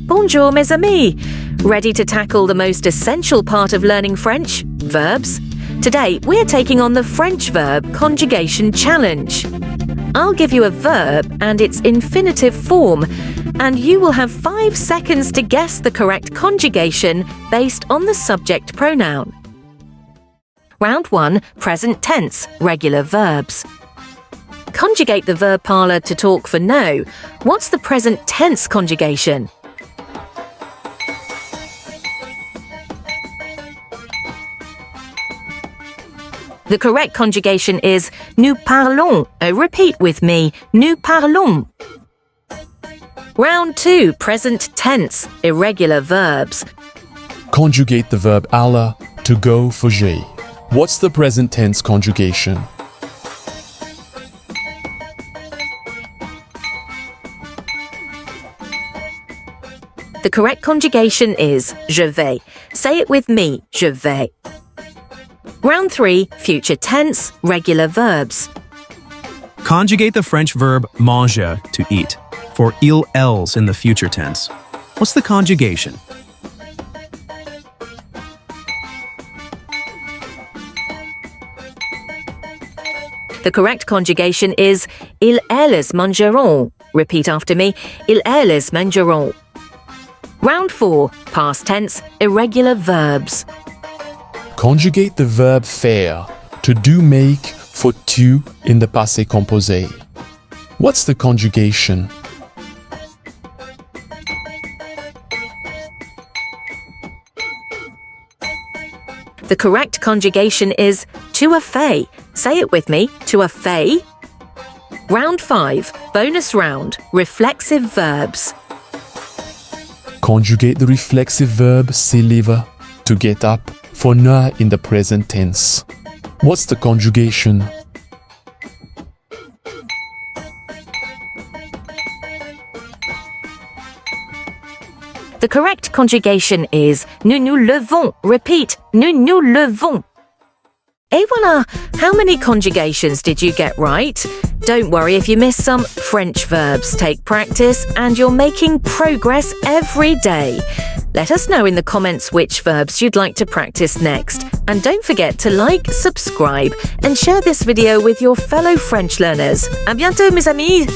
Bonjour mes amis! Ready to tackle the most essential part of learning French, verbs? Today, we're taking on the French verb conjugation challenge. I'll give you a verb and its infinitive form, and you will have 5 seconds to guess the correct conjugation based on the subject pronoun. Round 1, present tense, regular verbs. Conjugate the verb parler to talk for no. What's the present tense conjugation? The correct conjugation is nous parlons. Repeat with me, nous parlons. Round 2, present tense, irregular verbs. Conjugate the verb aller to go for j'ai. What's the present tense conjugation? The correct conjugation is je vais. Say it with me, je vais. Round 3, future tense, regular verbs. Conjugate the French verb manger, to eat, for ils in the future tense. What's the conjugation? The correct conjugation is ils mangeront. Repeat after me, ils mangeront. Round 4, past tense, irregular verbs. Conjugate the verb faire to do make for tu in the passé composé. What's the conjugation? The correct conjugation is to a fait. Say it with me, to a fait. Round 5, bonus round, reflexive verbs. Conjugate the reflexive verb se lever to get up for ne in the present tense. What's the conjugation? The correct conjugation is nous nous levons. Repeat, nous nous levons. Et voilà! How many conjugations did you get right? Don't worry if you missed some. French verbs take practice and you're making progress every day. Let us know in the comments which verbs you'd like to practice next. And don't forget to like, subscribe and share this video with your fellow French learners. À bientôt mes amis!